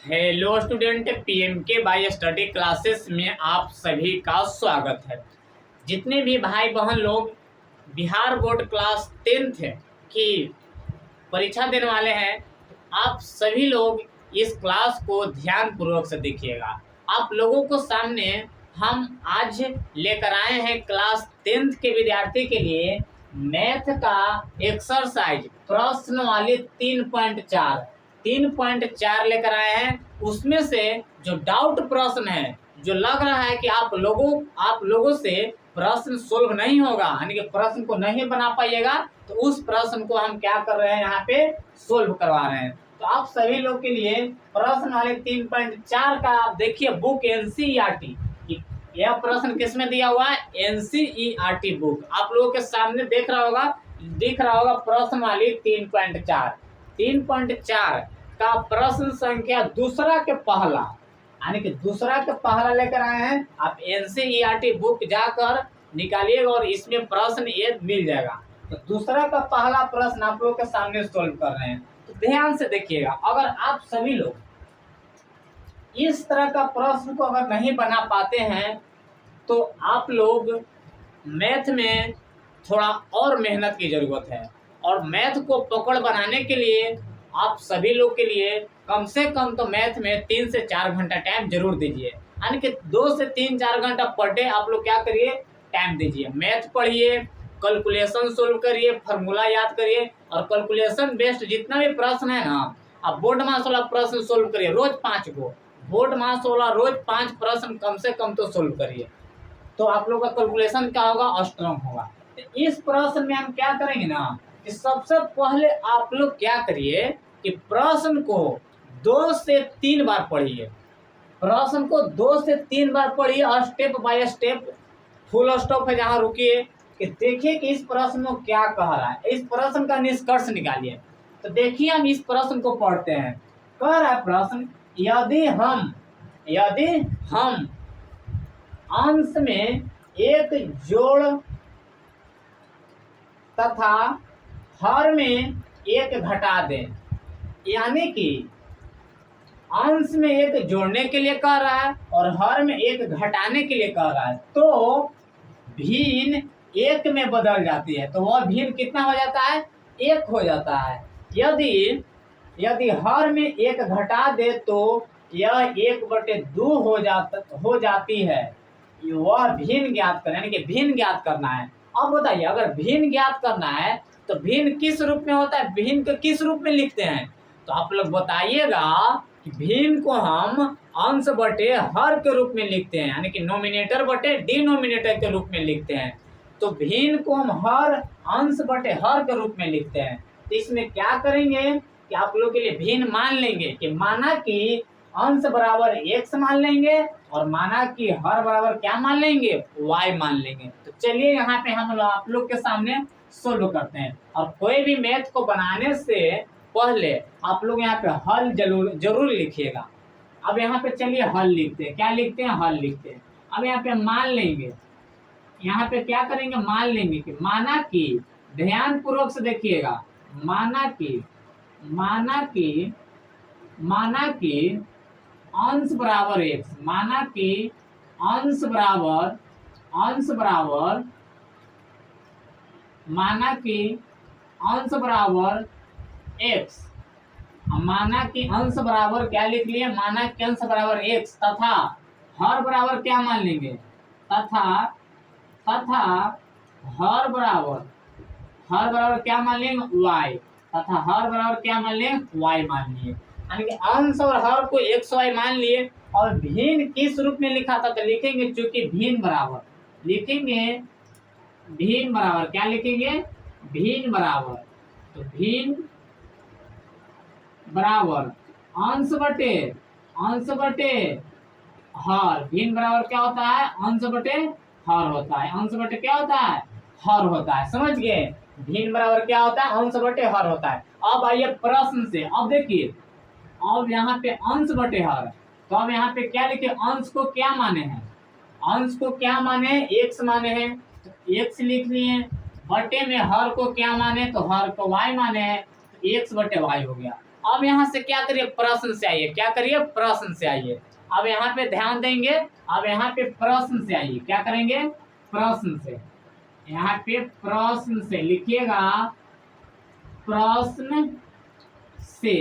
Hello student, PMK bye study classes में आप सभी का स्वागत है। जितने भी भाई बहन लोग बिहार बोर्ड क्लास 10th की परीक्षा देने वाले हैं, आप सभी लोग इस क्लास को ध्यान पूर्वक से देखिएगा। आप लोगों को सामने हम आज लेकर आए हैं क्लास 10th के विद्यार्थी के लिए मैथ का एक्सरसाइज प्रश्नवाली 3.4 लेकर आए हैं। उसमें से जो डाउट प्रश्न है, जो लग रहा है कि आप लोगों से प्रश्न सोल्व नहीं होगा, यानी कि प्रश्न को नहीं बना पाइएगा, तो उस प्रश्न को हम क्या कर रहे हैं, यहाँ पे सोल्व करवा रहे हैं। तो आप सभी लोग के लिए प्रश्न वाले 3.4 का आप देखिए बुक एनसीईआरटी। यह प्रश्न किसमें दिया हुआ है? एनसीईआरटी बुक आप लोगों के सामने दिख रहा होगा प्रश्न वाली 3.4 का प्रश्न संख्या दूसरा के पहला, यानी कि दूसरा के पहला लेकर आए हैं। आप एनसीईआरटी बुक जाकर निकालिएगा और इसमें प्रश्न ये मिल जाएगा। तो दूसरा का पहला प्रश्न आप लोगों के सामने सोल्व कर रहे हैं, तो ध्यान से देखिएगा। अगर आप सभी लोग इस तरह का प्रश्न को अगर नहीं बना पाते हैं, तो आप लोग मैथ में थोड़ा और मेहनत की ज़रूरत है। और मैथ को पकड़ बनाने के लिए आप सभी लोग के लिए कम से कम तो मैथ में 3 से 4 घंटा टाइम जरूर दीजिए, यानी कि 2 से 3-4 घंटा पर डे आप लोग क्या करिए, टाइम दीजिए। मैथ पढ़िए, कैलकुलेशन सोल्व करिए, फार्मूला याद करिए, और कैलकुलेशन बेस्ड जितना भी प्रश्न है ना, आप बोर्ड मास वाला प्रश्न सोल्व करिए। रोज 5 को बोर्ड मास वाला रोज 5 प्रश्न कम से कम तो सोल्व करिए, तो आप लोग का कैलकुलेशन क्या होगा, स्ट्रांग होगा। तो इस प्रश्न में हम क्या करेंगे ना, कि सबसे पहले आप लोग क्या करिए कि प्रश्न को 2 से 3 बार पढ़िए। प्रश्न को 2 से 3 बार पढ़िए, और step by step full stop है जहाँ रुकिए, कि देखिए कि इस प्रश्न में क्या कह रहा है, इस प्रश्न का निष्कर्ष निकालिए। तो देखिए हम इस प्रश्न को पढ़ते हैं। कह रहा है प्रश्न, यदि हम अंश में एक जोड़ तथा हर में एक घटा दें, यानी कि अंश में एक जोड़ने के लिए कह रहा है और हर में एक घटाने के लिए कह रहा है, तो भिन्न एक में बदल जाती है। तो वह भिन्न कितना हो जाता है, 1 हो जाता है। यदि हर में एक घटा दे तो यह 1/2 हो जाती है। वह भिन्न ज्ञात करना, यानी कि भिन्न ज्ञात करना है। अब बताइए, अगर भिन्न ज्ञात करना है तो भिन्न किस रूप में होता है, भिन्न को किस रूप में लिखते हैं? तो आप लोग बताइएगा कि भिन्न को हम अंश बटे हर के रूप में लिखते हैं, यानी कि नोमिनेटर बटे डिनोमिनेटर के रूप में लिखते हैं। तो भिन्न को हम अंश बटे हर के रूप में लिखते हैं। तो इसमें क्या करेंगे कि आप लोग के लिए भिन्न मान लेंगे, कि माना कि अंश बराबर x मान लेंगे और माना कि हर बराबर क्या मान लेंगे, y मान लेंगे। तो चलिए यहाँ पे हम आप लोग के सामने सोल्व करते हैं। और कोई भी मैथ को बनाने से पहले आप लोग यहाँ पे हल जरूर लिखिएगा। अब यहाँ पे चलिए हल लिखते हैं। क्या लिखते हैं, हल लिखते हैं। अब यहाँ पे मान लेंगे, यहाँ पे क्या करेंगे, मान लेंगे कि माना कि, ध्यान पूर्वक से देखिएगा, माना कि अंश बराबर x, माना कि अंश बराबर x, माना कि अंश बराबर क्या लिख लिए, माना कि अंश बराबर x, तथा हर बराबर क्या मान लेंगे, तथा हर बराबर क्या मान लेंगे, y, तथा हर बराबर क्या मान लेंगे, y मान लिए। यानी कि अंश और हर को xy मान लिए। और भिन्न किस रूप में लिखा था, तो लिखेंगे, चूंकि भिन्न बराबर क्या लिखेंगे, भिन्न बराबर, तो भिन्न बराबर अंश बटे हर। भिन्न बराबर क्या होता है, अंश बटे हर होता है। अंश बटे क्या होता है, हर होता है। समझ गए, भिन्न बराबर क्या होता है, अंश बटे हर होता है। अब आइए प्रश्न से, अब देखिए, अब यहाँ पे अंश बटे हर, तो अब यहाँ पे क्या लिखे, अंश को क्या माने हैं, x माने हैं, तो x लिख लिए। बटे में हर को क्या माने, तो हर को y माने हैं, तो x बटे y हो गया। अब यहाँ से क्या करिए, प्रश्न से आइए, क्या करिए, प्रश्न से आइए। अब यहाँ पे ध्यान देंगे, अब यहाँ पे प्रश्न से आइए, क्या करेंगे, प्रश्न से। यहाँ पे प्रश्न से लिखिएगा, प्रश्न से।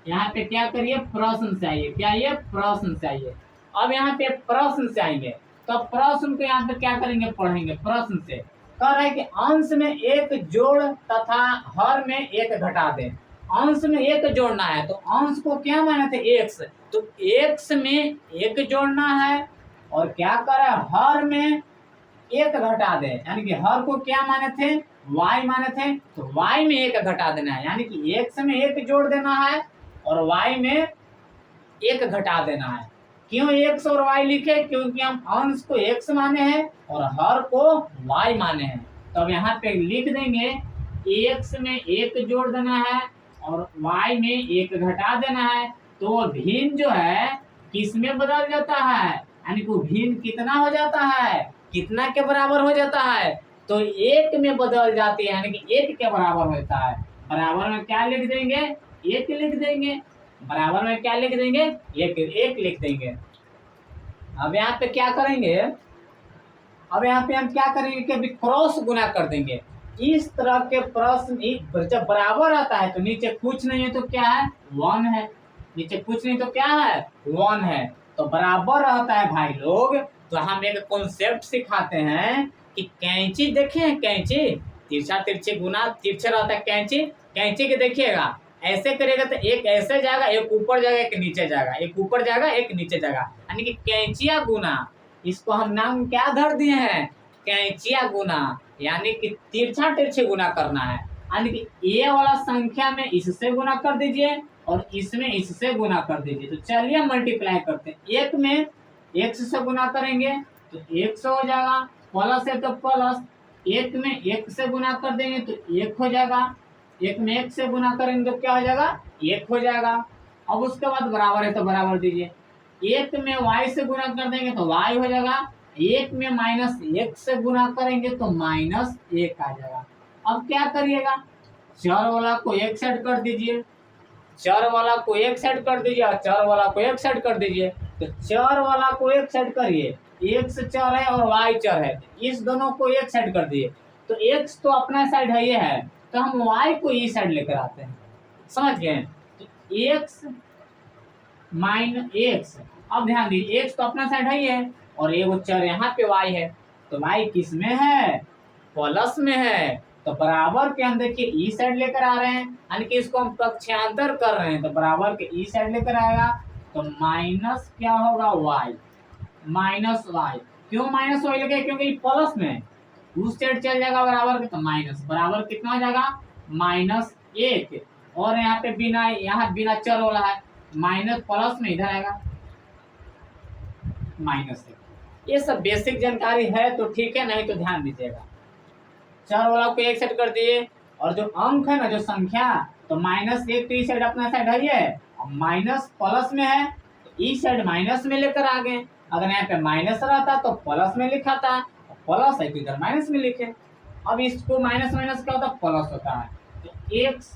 यहाँ पे क्या करिए, प्रश्न से आइए, क्या आइए, प्रश्न से आइए। अब यहाँ पे प्रश्न से आएंगे, तो प्रश्न को यहाँ पे क्या करेंगे, पढ़ेंगे। प्रश्न से कह रहा है कि अंश में एक जोड़ तथा हर में एक घटा दें। अंश में एक जोड़ना है, तो अंश को क्या माने थे, एक्स, तो एक्स में एक जोड़ना है, और क्या कर रहा है, हर में एक घटा दे, यानी कि हर को क्या माने थे, y माने थे, तो y में एक घटा देना है, यानी कि x में एक जोड़ देना है और y में एक घटा देना है। क्यों x और y लिखे, क्योंकि हम अंश को x माने हैं और हर को y माने हैं। तो अब यहाँ पे लिख देंगे, x में एक जोड़ देना है और y में एक घटा देना है। तो भिन्न जो है किस में बदल जाता है, यानी कि भिन्न कितना हो जाता है, कितना के बराबर हो जाता है, तो एक में बदल जाती है, यानी कि एक के बराबर होता है। बराबर में क्या लिख देंगे, एक लिख देंगे। बराबर में क्या लिख देंगे, एक लिख देंगे। अब यहाँ पे क्या करेंगे, अब यहाँ पे हम क्या करेंगे कि अभी क्रॉस गुना कर देंगे। इस तरह के प्रश्न जब बराबर आता है तो नीचे कुछ नहीं है तो क्या है, 1 है, नीचे कुछ नहीं तो क्या है, 1 है, तो बराबर रहता है भाई लोग। तो हम एक कॉन्सेप्ट सिखाते हैं कि कैंची देखे, कैंची तिरछा तिरछे गुना तिरछा रहता है, कैंची, कैंची के देखिएगा ऐसे करेगा तो एक ऐसे जाएगा, एक ऊपर जाएगा, एक नीचे जाएगा, एक ऊपर जाएगा, एक नीचे जाएगा, यानी कि कैंचिया गुना। इसको हम नाम क्या धर दिए हैं, कैंचिया गुना, यानी कि तिरछा तिरछे गुना करना है। यानी कि ये वाला संख्या में इससे गुना कर दीजिए और इसमें इससे गुना कर दीजिए। तो चलिए मल्टीप्लाई करते हैं। एक में x से गुना करेंगे तो 100 हो जाएगा, प्लस है तो प्लस, एक में 1 से गुना कर देंगे तो 1 हो जाएगा, एक में 1 से गुना करेंगे तो क्या हो जाएगा, 1 हो जाएगा। अब उसके बाद बराबर है तो बराबर दीजिए, एक में y से गुना कर देंगे तो y हो जाएगा, एक में -1 से गुना करेंगे तो -1 आ जाएगा। अब क्या करिएगा, चर वाला को एक साइड कर दीजिए, चर वाला को एक साइड कर दीजिए और चर वाला को एक साइड कर दीजिए। तो चर वाला को एक साइड करिए, x चर है और y चर है, इस दोनों को एक साइड कर दिए। तो x तो अपना साइड है, ये है, तो हम y को इस साइड लेकर आते हैं, समझ गए। तो x -x, अब ध्यान दीजिए x तो अपना साइड है, ये और ये वो चर यहाँ पे y है, तो y किस में है, प्लस में है। तो बराबर के हम देखिए ई साइड लेकर आ रहे हैं, यानी कि इसको हम पक्षांतर कर रहे हैं, तो बराबर के ई साइड लेकर आएगा तो माइनस क्या होगा, y, माइनस y। क्यों माइनस y लगे, क्योंकि प्लस में उस साइड चल जाएगा बराबर के, तो माइनस, बराबर कितना हो जाएगा, -1। और यहाँ पे बिना, यहाँ बिना चर वाला है, माइनस प्लस में इधर आएगा -1। ये सब बेसिक जानकारी है तो ठीक है, नहीं तो ध्यान दीजिएगा। चर वाला को एक साइड कर दिए और जो अंक है ना, जो संख्या, तो -1 तो इस साइड अपना साइड है, ये माइनस प्लस में है तो इस साइड माइनस में लेकर आ गए। अगर यहाँ पे माइनस रहता तो प्लस में लिखा था, प्लस है तो इधर माइनस में लिखे। अब इसको माइनस माइनस क्या होता है, प्लस होता है। तो x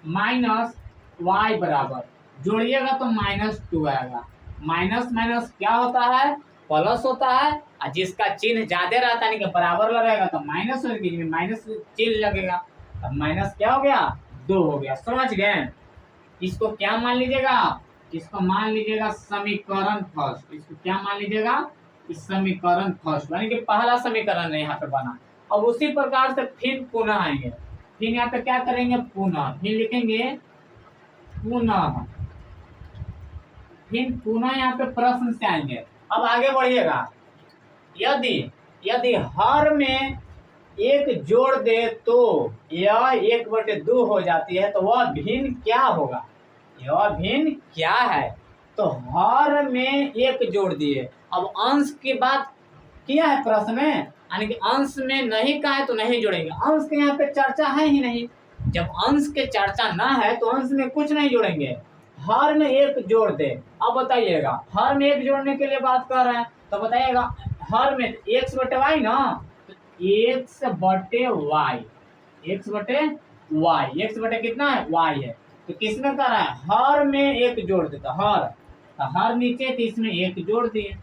माइनस y बराबर जोड़िएगा तो -2 आएगा। माइनस माइनस क्या होता है, प्लस होता है, और जिसका चिन्ह ज्यादा रहता है, बराबर लगेगा तो माइनस होगी, माइनस चिन्ह लगेगा, अब माइनस क्या हो गया, 2 हो गया। समझ गए। इसको क्या मान लीजिएगा, इसको मान लीजिएगा समीकरण फर्स्ट। इसको क्या मान लीजिएगा, इस समीकरण फर्स्ट, यानी कि पहला समीकरण है यहाँ पे बना। अब उसी प्रकार से फिर पुनः आएंगे, फिर यहाँ पे क्या करेंगे, पुनः, फिर लिखेंगे पुनः, फिर पुनः यहाँ पे प्रश्न से आएंगे। अब आगे बढ़िएगा, यदि हर में एक जोड़ दे तो यह 1/2 हो जाती है, तो वह भिन्न क्या होगा, यह भिन्न क्या है। तो हर में एक जोड़ दिए, अब अंश की बात किया है प्रश्न में, यानी कि अंश में नहीं कहा है तो नहीं जोड़ेंगे, अंश के यहाँ पे चर्चा है ही नहीं। जब अंश के चर्चा ना है तो अंश में कुछ नहीं जोड़ेंगे, हर में एक जोड़ दे। अब बताइएगा, हर में एक जोड़ने के लिए बात कर रहे हैं तो बताइएगा, हर में x/y ना, तो x/y, x/y, x बटे कितना है, y है, तो किसमें कर रहा है, हर में एक जोड़ देता, हर तो हर नीचे तो इसमें एक जोड़ दिए।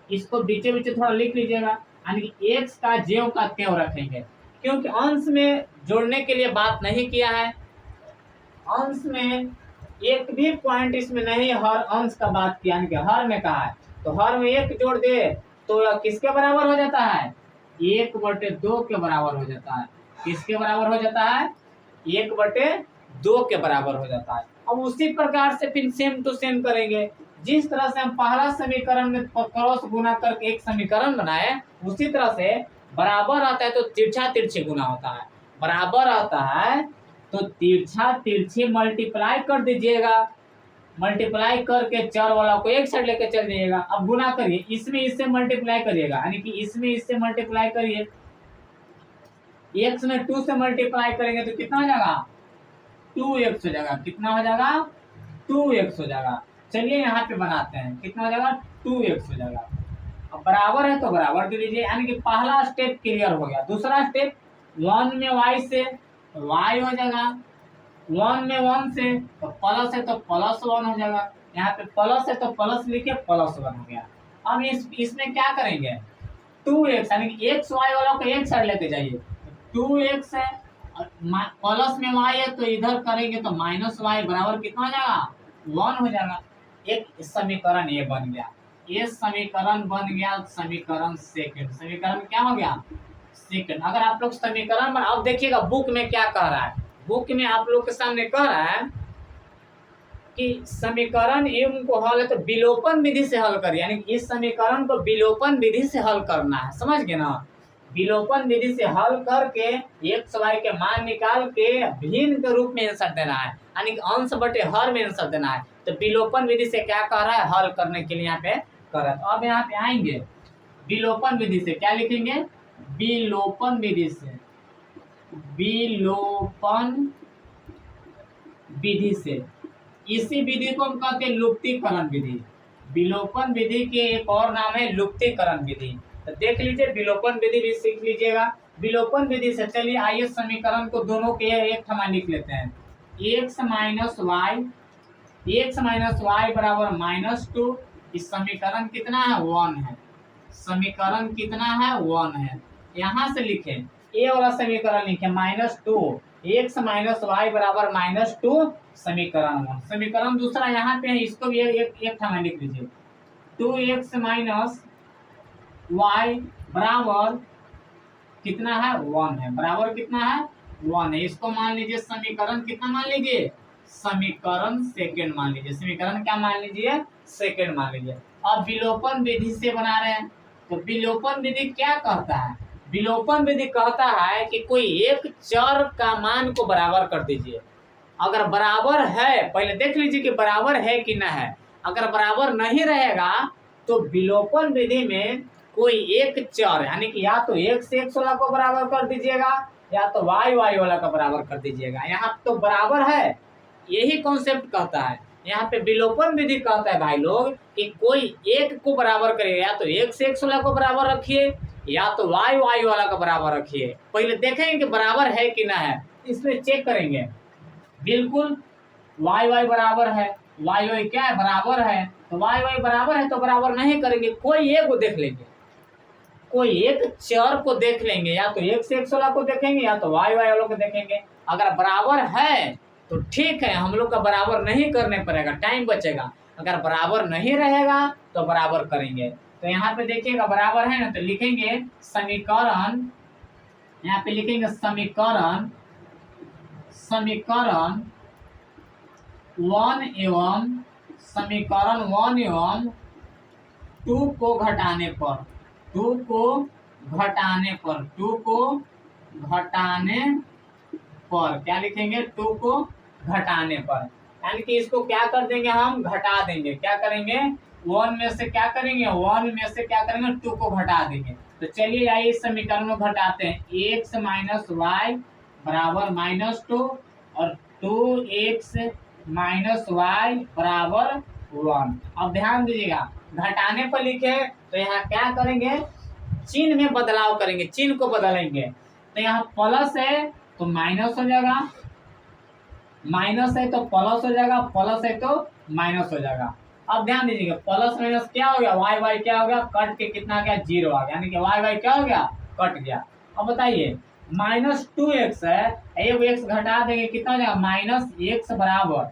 इसको बीचे बीचे थोड़ा लिख लीजिएगा, यानी कि एक्स का ज्यों का त्यों रखेंगे, क्योंकि अंश में जोड़ने के लिए बात नहीं किया है, अंश में एक भी पॉइंट इसमें नहीं, हर अंश का बात किया, यानी कि हर में कहा है, तो हर में एक जोड़ दे तो यह किसके बराबर हो जाता है, 1/2 के बराबर हो जाता है। किसके बराबर हो जाता है, 1/2 के बराबर हो जाता है। अब उसी प्रकार से फिर सेम टू सेम करेंगे, जिस तरह से हम पहला समीकरण में क्रॉस गुना करके एक समीकरण बनाए, उसी तरह से बराबर आता है तो तिरछा तिरछे गुना होता है, बराबर आता है तो तिरछा तिरछे मल्टीप्लाई कर दीजिएगा, मल्टीप्लाई करके चर वाला को एक साइड लेके चल जाइएगा। अब गुना करिए, इसमें इससे मल्टीप्लाई करिएगा, यानी कि इसमें इससे मल्टीप्लाई करिए, एक्स में 2 से मल्टीप्लाई करेंगे तो कितना हो जाएगा, 2x हो जाएगा। कितना हो जाएगा, 2x हो जाएगा। चलिए यहाँ पे बनाते हैं, कितना हो जाएगा, 2x हो जाएगा। अब बराबर है तो बराबर दे दीजिए, यानी कि पहला स्टेप क्लियर हो गया। दूसरा स्टेप 1 में y से y हो जाएगा, 1 में 1 से तो प्लस है तो +1 हो जाएगा, यहाँ पे प्लस है तो प्लस लिखे +1 हो गया। अब इसमें क्या करेंगे, 2x यानी कि x y वाला को एक साइड लेके जाइए, 2x है प्लस में y है तो इधर करेंगे तो -y बराबर कितना हो जाएगा, 1 हो जाएगा। एक समीकरण ये बन गया, ये समीकरण बन गया समीकरण सेकंड। समीकरण क्या हो गया, सेकंड। अगर आप लोग समीकरण में अब देखिएगा बुक में क्या कह रहा है, बुक में आप लोग के सामने कह रहा है कि समीकरण एवं को हल है तो विलोपन विधि से हल करिए, यानी इस समीकरण को विलोपन विधि से हल करना है, समझ गए ना। विलोपन विधि से हल करके एक्स वाई के मान निकाल के भिन्न के रूप में आंसर देना है, यानी कि अंश बटे हर में आंसर देना है। तो विलोपन विधि से क्या कह रहा है, हल करने के लिए यहाँ पे कर रहा है। तो अब यहाँ पे आएंगे विलोपन विधि से, क्या लिखेंगे, विलोपन विधि से, विलोपन विधि से। इसी विधि को हम कहते हैं लुप्तीकरण विधि। विलोपन विधि के एक और नाम है लुप्तीकरण विधि। तो देख लीजिए, विलोपन विधि भी सीख लीजिएगा। विलोपन विधि से चलिए आइए समीकरण को दोनों के एक समान लिख लेते हैं, x माइनस वाई बराबर -2। इस समीकरण कितना है, 1 है, समीकरण कितना है, 1 है। यहाँ से लिखे ए वाला समीकरण लिखे -2, x माइनस वाई बराबर -2 समीकरण 1। समीकरण दूसरा यहाँ पे है, इसको भी एक समान लिख लीजिए, 2x माइनस y बराबर कितना है, 1 है, बराबर कितना है, 1 है। इसको मान लीजिए समीकरण कितना मान लीजिए, समीकरण सेकंड मान लीजिए। समीकरण क्या मान लीजिए, सेकंड मान लीजिए। अब विलोपन विधि से बना रहे हैं, तो विलोपन विधि क्या कहता है, विलोपन विधि कहता है कि कोई एक चर का मान को बराबर कर दीजिए। अगर बराबर है, पहले देख लीजिए कि बराबर है कि ना है। अगर बराबर नहीं रहेगा तो विलोपन विधि में कोई एक चर, यानी कि या तो x से x वाला को बराबर कर दीजिएगा या तो y वाला का बराबर कर दीजिएगा। यहाँ तो बराबर है, यही कॉन्सेप्ट कहता है। यहाँ पे विलोपन विधि कहता है भाई लोग कि कोई एक को बराबर करिए, या तो x से x वाला को बराबर रखिए या तो y वाला का बराबर रखिए। पहले देखेंगे कि बराबर है कि ना है, इसमें चेक करेंगे। बिल्कुल y बराबर है, y क्या है, बराबर है, तो y बराबर है तो बराबर नहीं करेंगे, कोई एक को देख लेंगे, कोई एक चर को देख लेंगे, या तो x से x वाला को देखेंगे या तो y वाला को देखेंगे। अगर बराबर है तो ठीक है, हम लोग का बराबर नहीं करने पड़ेगा, टाइम बचेगा। अगर बराबर नहीं रहेगा तो बराबर करेंगे। तो यहाँ पे देखिएगा बराबर है ना, तो लिखेंगे समीकरण, यहाँ पे लिखेंगे समीकरण 1 एवं समीकरण 1 एवं 2 को घटाने पर, 2 को घटाने पर, 2 को घटाने पर क्या लिखेंगे, 2 को घटाने पर, यानी कि इसको क्या कर देंगे, हम घटा देंगे। क्या करेंगे, 1 में से क्या करेंगे, 1 में से क्या करेंगे, 2 को घटा देंगे। तो चलिए आइए इस समीकरण को घटाते हैं, x माइनस वाई बराबर -2 और 2x माइनस वाई बराबर 1। अब ध्यान दीजिएगा, घटाने पर लिखे तो यहाँ क्या करेंगे, चिन्ह में बदलाव करेंगे, चिन्ह को बदलेंगे। तो यहाँ प्लस है तो माइनस हो जाएगा, माइनस है तो प्लस हो जाएगा, प्लस है तो माइनस हो जाएगा। अब ध्यान दीजिएगा, प्लस माइनस क्या हो गया, वाई वाई क्या हो गया, कट के कितना आ गया, 0 आ गया, यानी कि वाई वाई क्या हो गया, कट गया। अब बताइए -2x है, एक एक्स घटा देंगे कितना हो जाएगा, -x बराबर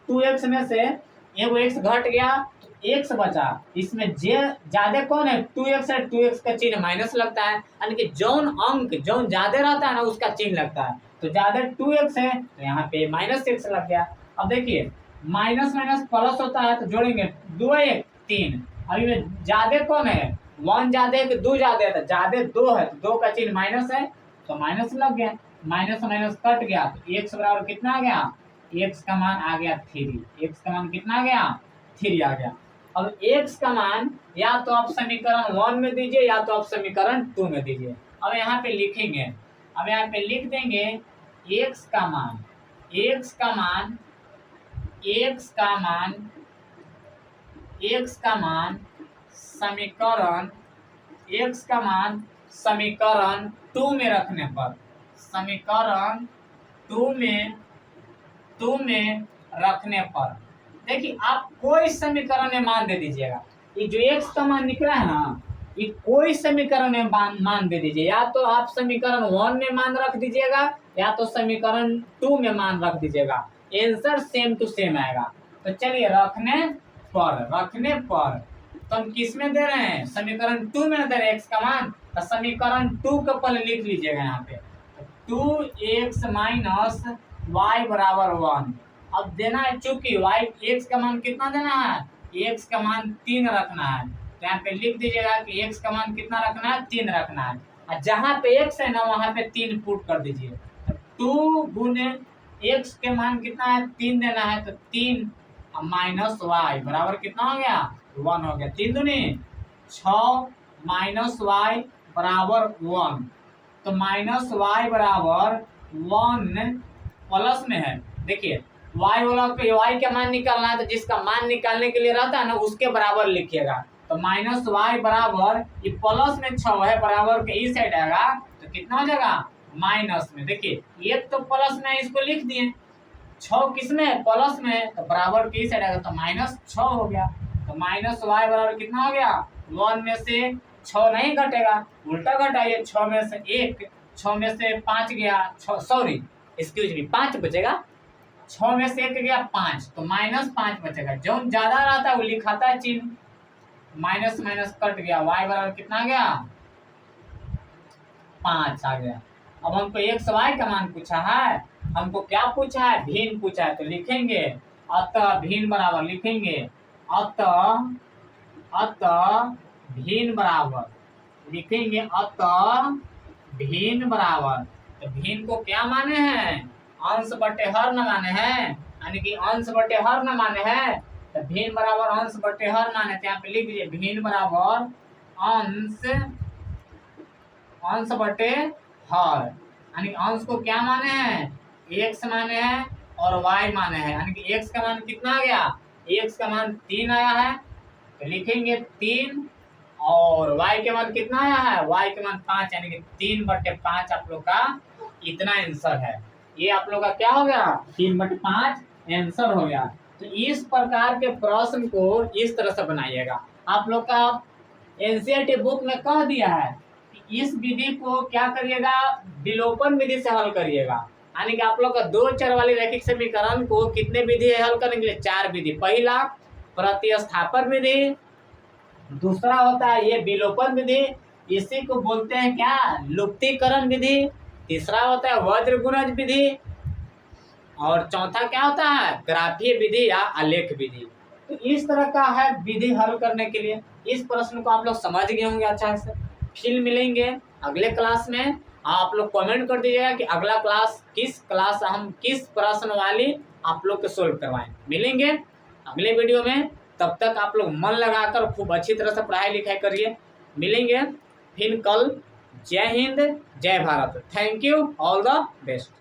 2x में से एक एक्स घट गया तो एक्स बचा, इसमें जे ज्यादा कौन है, 2x है, 2x का चिन्ह माइनस लगता है, यानी कि जौन अंक जौन ज्यादा रहता है ना उसका चिन्ह लगता है, तो ज्यादा 2x है तो यहाँ पे -x लग गया। अब देखिए माइनस माइनस प्लस होता है तो जोड़ेंगे 2 1 3, अभी में ज्यादा कौन है, 1 ज्यादा है कि 2 ज्यादा है, तो ज्यादा 2 है तो 2 का चिन्ह माइनस है तो माइनस लग गया, माइनस माइनस कट गया तो x बराबर कितना आ गया, x का मान आ गया 3, x का मान कितना आ गया, 3 आ गया। अब x का मान या तो आप समीकरण 1 में दीजिए या तो आप समीकरण 2 में दीजिए। अब यहाँ पे लिखेंगे, अब यहाँ पे लिख देंगे x का मान, x का मान, x का मान, x का मान समीकरण, x का मान समीकरण 2 में रखने पर, समीकरण 2 में रखने पर देखिए आप कोई समीकरण में मान दे दीजिएगा, ये जो x का मान निकला है ना ये कोई समीकरण में मान दे दीजिए, या तो आप समीकरण 1 में मान रख दीजिएगा या तो समीकरण 2 में मान रख दीजिएगा, आंसर सेम टू सेम आएगा। तो चलिए रखने पर तो हम किस में दे रहे हैं, समीकरण 2 में दे रहे हैं x का मान, तो समीकरण 2 को पहले लिख लीजिएगा यहाँ पे, 2x माइनस y बराबर 1। अब देना है चूंकि y x का मान कितना देना है, x का मान 3 रखना है, तो यहाँ पे लिख दीजिएगा कि x का मान कितना रखना है, 3 रखना है, और जहाँ पे x है ना वहाँ पे 3 पुट कर दीजिए, 2 गुने x के मान कितना है, 3 देना है, तो 3 माइनस y बराबर कितना हो गया, 1 हो गया, 3 दूनी 6 माइनस y बराबर 1, तो माइनस y बराबर 1 प्लस में है। देखिए y वाला पे y का मान निकालना है तो जिसका मान निकालने के लिए रहता है ना उसके बराबर लिखिएगा, तो माइनस y बराबर ये प्लस में 6 है बराबर के इस साइड आएगा तो कितना हो जाएगा, माइनस में। देखिए एक तो प्लस में इसको लिख दिए, 6 किस में, प्लस में, तो बराबर के इस साइड आएगा तो -6 हो गया, तो माइनस y बराबर कितना हो गया, 1 में से 6 नहीं घटेगा, उल्टा घटाइए, 6 में से 1, 6 में से 5 गया, 6 एक्सक्यूज मी 5 बचेगा, 6 में से 1 गया 5, तो -5 बचेगा, जो ज्यादा रहता है वो लिखाता है चिन्ह, माइनस माइनस कट गया, y बराबर कितना गया, 5 आ गया। अब हमको x y का मान पूछा है, हमको क्या पूछा है, भिन्न पूछा है, तो लिखेंगे अतः भिन्न बराबर, लिखेंगे अतः भिन्न बराबर, लिखेंगे अतः भिन्न बराबर, तो भिन्न को क्या माने हैं, अंश बटे हर न माने हैं, यानी कि अंश बटे हर न माने हैं, तो भिन्न बराबर अंश बटे हर माने, तो यहाँ पे लिख दीजिए भिन्न बराबर अंश बटे हर, यानी अंश को क्या माने हैं, x माने हैं और y माने हैं, यानी कि x का मान कितना आ गया, x का मान 3 आया है, तो लिखेंगे 3, और y के मान कितना आया है, y के मान 5, यानी कि 3/5 आप लोग का इतना आंसर है। ये आप लोग का क्या हो गया, 3/5 आंसर हो गया। तो इस प्रकार के प्रश्न को इस तरह से बनाइएगा। आप लोग का एनसीईआरटी बुक में कह दिया है कि इस विधि को क्या करिएगा, विलोपन विधि से हल करिएगा, यानी कि आप लोग का 2 चर वाले रैखिक समीकरण को कितने विधि हल करने के लिए, 4 विधि। पहला प्रतिस्थापन विधि, दूसरा होता है ये विलोपन विधि, इसी को बोलते हैं क्या, लुप्तीकरण विधि, तीसरा होता है वज्रगुणज विधि, और चौथा क्या होता है, ग्राफीय विधि या आलेख विधि। तो इस तरह का है विधि हल करने के लिए। इस प्रश्न को आप लोग समझ गए होंगे अच्छा से। फिर मिलेंगे अगले क्लास में, आप लोग कमेंट कर दीजिएगा कि अगला क्लास हम किस प्रश्न वाली आप लोग को सोल्व करवाएं। मिलेंगे अगले वीडियो में, तब तक आप लोग मन लगाकर खूब अच्छी तरह से पढ़ाई लिखाई करिए। मिलेंगे फिर कल। जय हिंद, जय Bharat. Thank you, all the best.